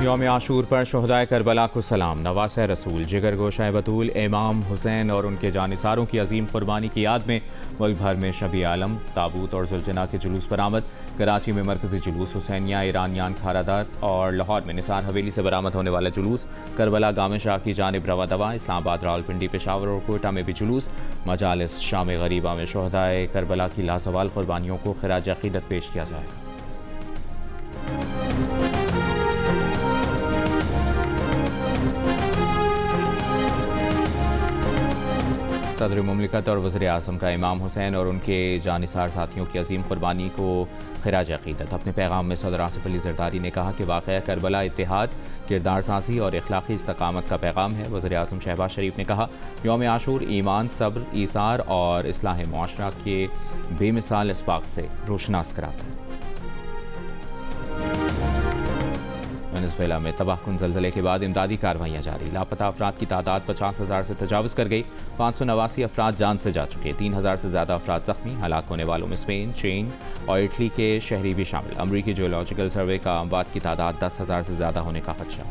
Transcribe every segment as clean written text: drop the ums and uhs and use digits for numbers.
यौम आशूर पर शहदाए करबला को सलाम। नवासे रसूल, जिगर गोशा बतूल, इमाम हुसैन और उनके जानिसारों की अजीम कुर्बानी की याद में मुल्क भर में शबी आलम, ताबूत और जुलजना के जुलूस बरामद। कराची में मरकजी जुलूस हुसैनिया, ईरानियान खारादार और लाहौर में निसार हवेली से बरामद होने वाला जुलूस। करबला गामे शाह की जानिब रवा दवा। इस्लामाबाद, रावलपिंडी, पेशावर और कोयटा में भी जुलूस। मजालिस शाम गरीबा में शहदाए करबला की लाजवाल कुर्बानियों को खिराज अकीदत पेश किया जाएगा। सदर मुमलिकत और वज़ीर आज़म का इमाम हुसैन और उनके जानिसार साथियों की अजीम कुर्बानी को खिराज अकीदत। अपने पैगाम में सदर आसिफ अली ज़रदारी ने कहा कि वाक़या करबला इत्तेहाद, किरदार साजी और इखलाकी इस्तकामत का पैगाम है। वज़ीर आज़म शहबाज शरीफ ने कहा, यौम आशूर ईमान, सब्र, ईसार और इस्लाह मुआशरा के बेमिसाल इसबाक से रोशनास कराता है। वेनेज़ुएला में तबाहकुन ज़लज़ले के बाद इमदादी कार्रवाइयाँ जारी। लापता अफराद की तादाद 50,000 से तजावज़ कर गई। 589 अफराद जान से जा चुके। 3,000 से ज़्यादा अफराद ज़ख्मी। हलाक होने वालों में स्पेन, चीन और इटली के शहरी भी शामिल। अमरीकी जियोलॉजिकल सर्वे का अमवात की तादाद 10,000 से ज़्यादा होने का खदशा।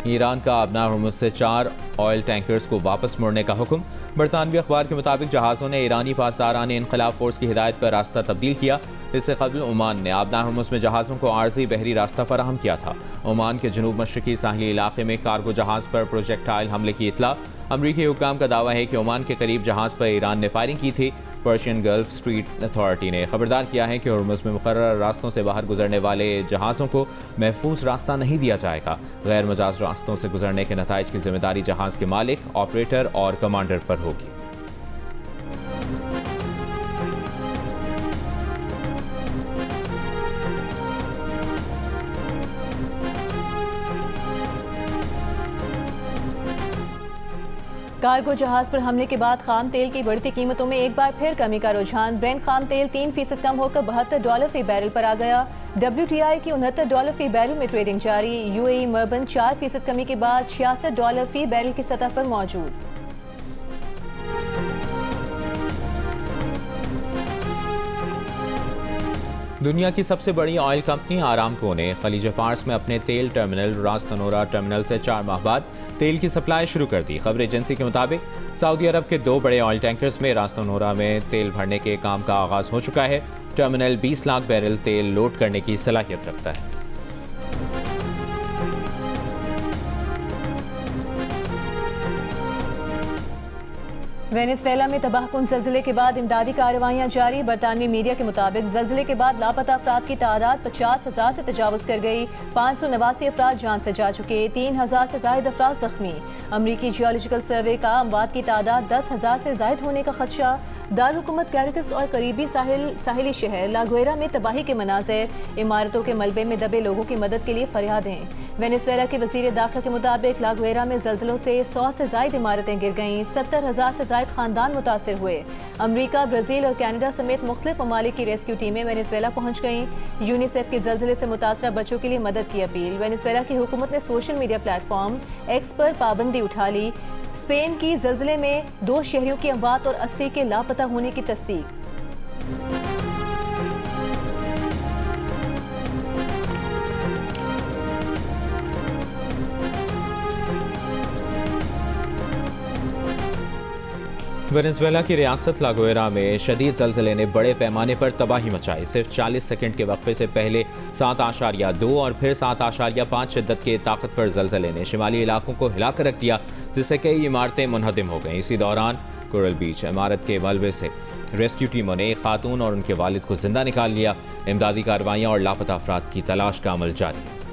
ईरान का अबना हुर्मुज़ से 4 ऑयल टैंकर्स को वापस मुड़ने का हुक्म। बरतानवी अखबार के मुताबिक जहाज़ों ने ईरानी पासदारान इनकलाब फोर्स की हिदायत पर रास्ता तब्दील किया। इससे कबल ओमान ने अबना हुर्मुज़ में जहाज़ों को आर्जी बहरी रास्ता फराहम किया था। ओमान के जनूब मशरकी साहिली इलाके में कार्गो जहाज़ पर प्रोजेक्टाइल हमले की इतला। अमरीकी हुक्काम का दावा है कि ओमान के करीब जहाज़ पर ईरान ने फायरिंग की थी। पर्शियन गल्फ स्ट्रीट अथॉरिटी ने खबरदार किया है कि हुर्मुज़ में मुकर्रर रास्तों से बाहर गुजरने वाले जहाज़ों को महफूज रास्ता नहीं दिया जाएगा। गैर मजाज रास्तों से गुजरने के नताइज की जिम्मेदारी जहाज़ के मालिक, ऑपरेटर और कमांडर पर होगी। कार्गो जहाज पर हमले के बाद खाम तेल की बढ़ती कीमतों में एक बार फिर कमी का रुझान। ब्रेंट खाम तेल 3% कम होकर $72 फी बैरल पर आ गया। WTI की $69 फी बैरल में ट्रेडिंग जारी। UAE मर्बन 4% कमी के बाद $66 फी बैरल की सतह पर मौजूद। दुनिया की सबसे बड़ी ऑयल कंपनी आरामको ने खलीज फार्स में अपने तेल टर्मिनल रास तनोरा टर्मिनल से 4 माह बाद तेल की सप्लाई शुरू कर दी। खबर एजेंसी के मुताबिक सऊदी अरब के 2 बड़े ऑयल टैंकर्स में रास तनोरा में तेल भरने के काम का आगाज हो चुका है। टर्मिनल 20 लाख बैरल तेल लोड करने की सलाहियत रखता है। वेनेज़ुएला में तबाहकुन ज़लज़ले के बाद इमदादी कार्रवाइयाँ जारी। बरतानवी मीडिया के मुताबिक ज़लज़ले के बाद लापता अफराद की तादाद 50,000 से तजावज़ कर गई। 589 अफराद जान से जा चुके। 3,000 से ज़ायद अफराद ज़ख्मी। अमरीकी जियोलॉजिकल सर्वे का अमवात की तादाद 10,000 से ज़ायद होने का खदशा। दारहुकूमत कैरेकस और करीबी साहिली शहर लागुएरा में तबाही के मनाज़र। इमारतों के मलबे में दबे लोगों की मदद के लिए फरियादें। वेनेज़ुएला के वज़ीर दाखिला के मुताबिक लागुएरा में ज़लज़लों से 100 से ज़ायद इमारतें गिर गईं। 70,000 से ज़ायद खानदान मुतासर हुए। अमरीका, ब्राज़ील और कनाडा समेत मुख्तलिफ ममालिक की रेस्क्यू टीमें वेनेज़ुएला पहुँच गईं। यूनिसेफ की ज़लज़ले से मुतासरा बच्चों के लिए मदद की अपील। वेनेज़ुएला की हुकूमत ने सोशल मीडिया प्लेटफॉर्म एक्स पर पाबंदी उठा ली। स्पेन की ज़लज़ले में 2 शहरियों की अमवात और 80 के लापता होने की तस्दीक। वेनेज़ुएला की रियासत लागुएरा में शदीद ज़लज़ले ने बड़े पैमाने पर तबाही मचाई। सिर्फ 40 सेकंड के वक्फे से पहले 7.2 और फिर 7.5 शिद्दत के ताकतवर ज़लज़ले ने शिमाली इलाकों को हिलाकर रख दिया, जिससे कई इमारतें मुनहदिम हो गईं। इसी दौरान कोरल बीच इमारत के मलबे से रेस्क्यू टीमों ने एक खातून और उनके वालिद को जिंदा निकाल लिया। इमदादी कार्रवाइयाँ और लापता अफराद की तलाश का अमल जारी है।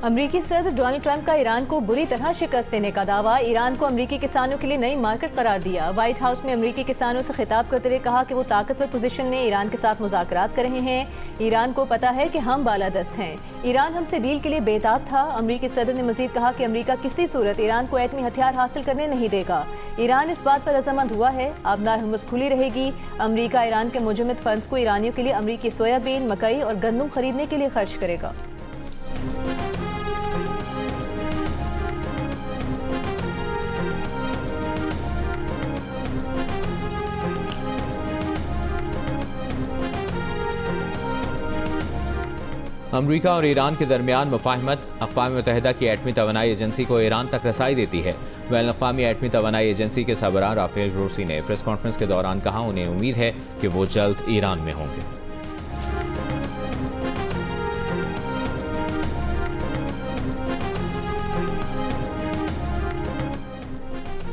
अमरीकी सदर डोनाल्ड ट्रंप का ईरान को बुरी तरह शिकस्त देने का दावा। ईरान को अमरीकी किसानों के लिए नई मार्केट करार दिया। व्हाइट हाउस में अमरीकी किसानों से खिताब करते हुए कहा कि वो ताकतवर पोजीशन में ईरान के साथ मुज़ाकरात कर रहे हैं। ईरान को पता है कि हम बालादस्त हैं। ईरान हमसे डील के लिए बेताब था। अमरीकी सदर ने मजीद कहा कि अमरीका किसी सूरत ईरान को एटमी हथियार हासिल करने नहीं देगा। ईरान इस बात पर रजामंद हुआ है। आबनार हुर्मुज़ खुली रहेगी। अमरीका ईरान के मुजम्मिद फंड्स को ईरानियों के लिए अमरीकी सोयाबीन, मकई और गंदम खरीदने के लिए खर्च करेगा। अमरीका और ईरान के दरमियान मुफाहमत अक़वाम मुत्तहिदा की एटमी तवानाई एजेंसी को ईरान तक रसाई देती है। बैनुल-अक़वामी एटमी तवानाई एजेंसी के सरबराह राफेल ग्रोसी ने प्रेस कॉन्फ्रेंस के दौरान कहा उन्हें उम्मीद है कि वो जल्द ईरान में होंगे।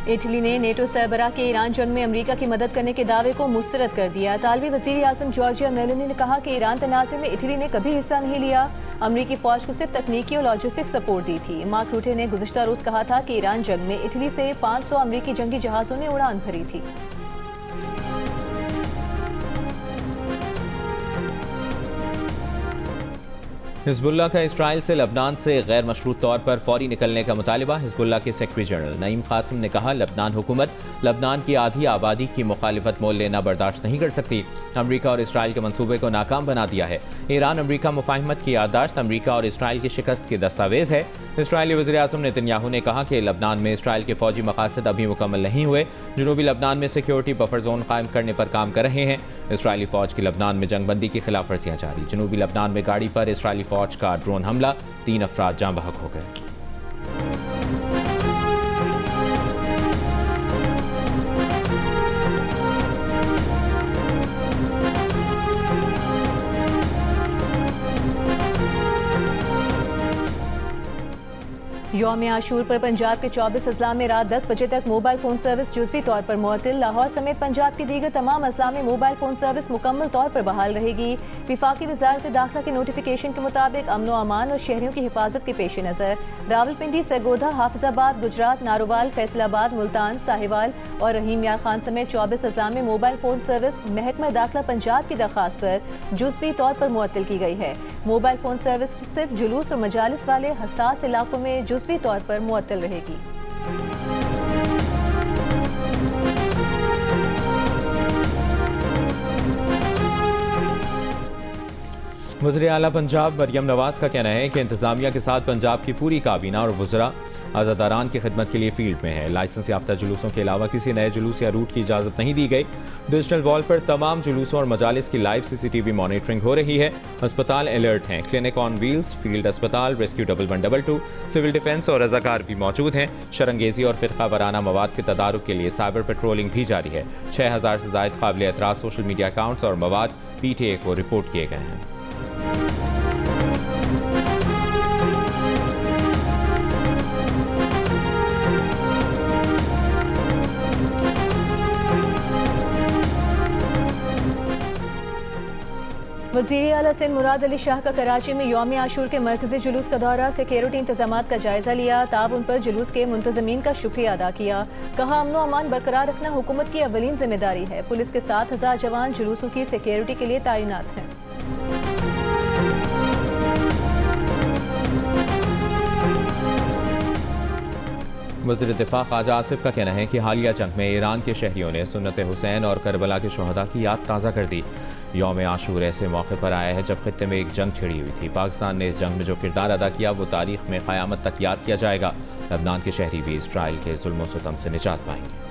इटली ने नेटो सरबराह के ईरान जंग में अमेरिका की मदद करने के दावे को मुस्तरद कर दिया। तालिबी वज़ीर आज़म जॉर्जिया मेलोनी ने कहा कि ईरान तनाज़े में इटली ने कभी हिस्सा नहीं लिया, अमरीकी फौज को सिर्फ तकनीकी और लॉजिस्टिक सपोर्ट दी थी। मार्क रूटे ने गुज़िश्ता रोज़ कहा था कि ईरान जंग में इटली से 500 अमरीकी जंगी जहाज़ों ने उड़ान भरी थी। हिज़्बुल्लाह का इसराइल से लबनान से गैर मशरूत तौर पर फौरी निकलने का मुतालिबा। हिज़्बुल्लाह के सेक्रेटरी जनरल नईम कासिम ने कहा लबनान हुकूमत लबनान की आधी आबादी की मुखालिफत मोल लेना बर्दाश्त नहीं कर सकती। अमरीका और इसराइल के मंसूबे को नाकाम बना दिया है। ईरान अमरीका मुफाहमत की याददाश्त अमरीका और इसराइल की शिकस्त के दस्तावेज है। इसराइली वज़ीर आज़म नेतन्याहू ने कहा कि लबनान में इसराइल के फौजी मकासद अभी मुकम्मल नहीं हुए। जनूबी लबनान में सिक्योरिटी बफर जोन कायम करने पर काम कर रहे हैं। इसराइली फौज की लबनान में जंगबंदी की खिलाफ वर्जियाँ जारी। जनूबी लबनान में गाड़ी पर इसराइली फौज का ड्रोन हमला, 3 अफराद जाँ बहक हो गए। यौम आशूर पर पंजाब के 24 अजला में रात 10 बजे तक मोबाइल फ़ोन सर्विस जुज़वी तौर पर मुअत्तल। लाहौर समेत पंजाब की दीगर तमाम अजला में मोबाइल फ़ोन सर्विस मुकम्मल तौर पर बहाल रहेगी। विफाकी वज़ारत दाखिला के नोटिफिकेशन के मुताबिक अमन व अमान और शहरियों की हिफाजत के पेश नज़र रावलपिंडी, सरगोधा, हाफिजाबाद, गुजरात, नारोवाल, फैसलाबाद, मुल्तान, साहिवाल और रहीम यार खान समेत 24 अजला में मोबाइल फ़ोन सर्विस महकमा दाखिला पंजाब की दरख्वास्त पर जुज़वी तौर पर मुअत्तल की गई है। मोबाइल फ़ोन सर्विस सिर्फ जुलूस और मजालिस वाले हसास इलाकों में जुज़वी तौर पर मुअत्तल रहेगी। वज़ीर आला पंजाब मरियम नवाज का कहना है कि इंतज़ामिया के साथ पंजाब की पूरी काबीना और वज़रा आज़ादारान की खिदमत के लिए फील्ड में है। लाइसेंस याफ्ता जुलूसों के अलावा किसी नए जुलूस या रूट की इजाज़त नहीं दी गई। डिजिटल वॉल पर तमाम जुलूसों और मजालिस की लाइव CCTV मॉनिटरिंग हो रही है। अस्पताल अलर्ट हैं। क्लिनिक ऑन व्हील्स, फील्ड अस्पताल, रेस्क्यू 1112, सिविल डिफेंस और रज़ाकार भी मौजूद हैं। शरंगेजी और फ़िरक़ा वाराना मवाद के तदारुक के लिए साइबर पेट्रोलिंग भी जारी है। 6000 से ज़ायद काबिल एतराज़ सोशल मीडिया अकाउंट्स और मवाद PTA को रिपोर्ट किए गए हैं। वज़ीर आला सिंध मुराद अली शाह का कराची में यौम आशूर के मरकजी जुलूस का दौरा, सिक्योरिटी इंतजामात का जायजा लिया। ताउन पर जुलूस के मुंतज़मीन का शुक्रिया अदा किया। कहा अमन व अमान बरकरार रखना हुकूमत की अवलीन जिम्मेदारी है। पुलिस के 7000 जवान जुलूसों की सिक्योरिटी के लिए तैनात हैं। वज़ीर दिफा ख्वाजा आसिफ का कहना है कि हालिया जंग में ईरान के शहरियों ने सुन्नत हुसैन और करबला के शहदा की याद ताज़ा कर दी। यौम आशूर ऐसे मौके पर आया है जब खित्ते में एक जंग छिड़ी हुई थी। पाकिस्तान ने इस जंग में जो किरदार अदा किया वो तारीख में क़यामत तक याद किया जाएगा। लबनान के शहरी भी इसराइल के जुल्म व सितम से निजात पाएंगे।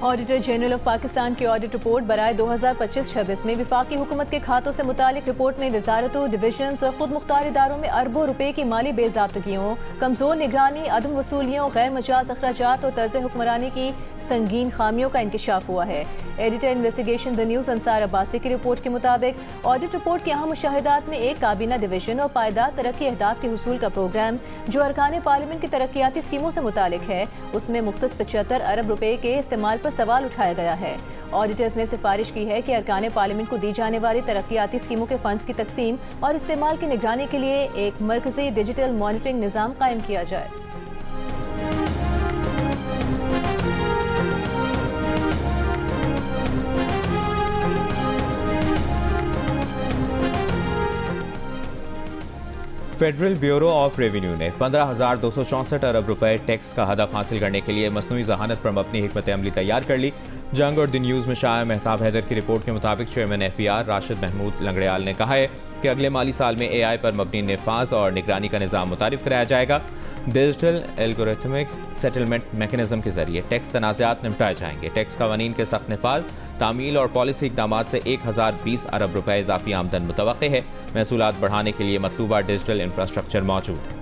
ऑडिटर जनरल ऑफ पाकिस्तान की ऑडिट रिपोर्ट बराए 2025-26 में विफाकी हुकूमत के खातों से मुतालिक रिपोर्ट में वजारतों, डिविजन्स और खुद मुख्तार इदारों में अरबों रुपए की माली बेज़ाब्तगियों, कमजोर निगरानी, अदम वसूलियों, गैर मजाज अखराजात और तर्ज हुक्मरानी की संगीन खामियों का इंकशाफ हुआ है। Editor investigation the news Ansar Abbasi की रिपोर्ट के मुताबिक ऑडिट रिपोर्ट के अहम मुशाहिदात में एक काबीना डिवीजन और पायदार तरक्की अहदाफ के हुसूल का प्रोग्राम जो अरकान पार्लियामेंट की तरक्याती स्कीमों से मुतालिक है, उसमें मुख्तस 75 अरब रुपए के इस्तेमाल पर सवाल उठाया गया है। ऑडिटर्स ने सिफारिश की है कि अरकान पार्लियामेंट को दी जाने वाली तरक्याती स्कीमों के फंड्स की तकसीम और इस्तेमाल की निगरानी के लिए एक मरकजी डिजिटल मॉनिटरिंग निज़ाम कायम किया जाए। फेडरल ब्यूरो ऑफ रेवेन्यू ने 15,264 अरब रुपए टैक्स का हदफ हासिल करने के लिए मसनूई जहानत पर मबनी हिकमत अमली तैयार कर ली। जंग और द न्यूज़ में शाया मेहताब हैदर की रिपोर्ट के मुताबिक चेयरमैन FPR राशिद महमूद लंगड़ियाल ने कहा है कि अगले माली साल में AI पर मबनी निफाज और निगरानी का निज़ाम मुतारिफ कराया जाएगा। डिजिटल एल्गोरिथमिक सेटलमेंट मैकेनिज्म के जरिए टैक्स तनाज़ात निपटाए जाएंगे। टैक्स कवानीन के सख्त नफाज, तामील और पॉलिसी इक़दामात से 1020 अरब रुपए इजाफी आमदन मुतवक्के है। महसूलात बढ़ाने के लिए मतलूबा डिजिटल इंफ्रास्ट्रक्चर मौजूद है।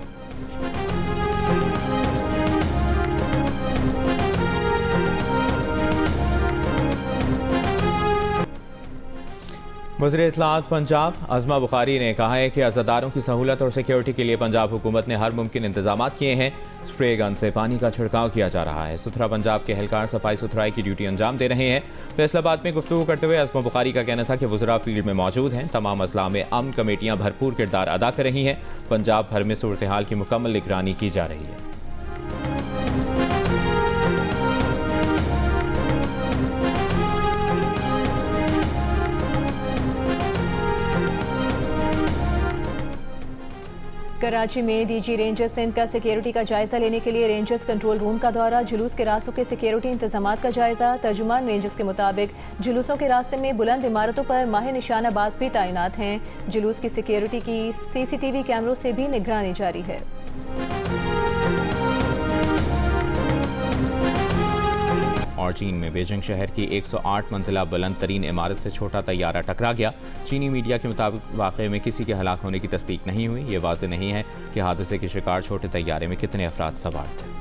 वज़ीर इत्तलाआत पंजाब अज़मा बुखारी ने कहा है कि अज़ादारों की सहूलत और सिक्योरिटी के लिए पंजाब हुकूमत ने हर मुमकिन इंतजाम किए हैं। स्प्रे गन से पानी का छिड़काव किया जा रहा है। सुथरा पंजाब के एहलकार सफाई सुथराई की ड्यूटी अंजाम दे रहे हैं। फैसलाबाद में गुफ्तगू करते हुए अज़मा बुखारी का कहना था कि वज़रा फील्ड में मौजूद हैं। तमाम अजला में अमन कमेटियाँ भरपूर किरदार अदा कर रही हैं। पंजाब भर में सूरत हाल की मुकम्मल निगरानी की जा रही है। कराची में डीजी रेंजर्स सिंध का सिक्योरिटी का जायजा लेने के लिए रेंजर्स कंट्रोल रूम का दौरा, जुलूस के रास्तों के सिक्योरिटी इंतजामात का जायजा। तर्जुमान रेंजर्स के मुताबिक जुलूसों के रास्ते में बुलंद इमारतों पर माहिर निशानाबाज भी तैनात हैं। जुलूस की सिक्योरिटी की CCTV कैमरों से भी निगरानी जारी है। और चीन में बीजिंग शहर की 108 मंजिला बुलंद तरीन इमारत से छोटा तैयारा टकरा गया। चीनी मीडिया के मुताबिक वाक़े में किसी के हलाक होने की तस्दीक नहीं हुई। ये वाज़ेह नहीं है कि हादसे के शिकार छोटे तैयारे में कितने अफराद सवार थे।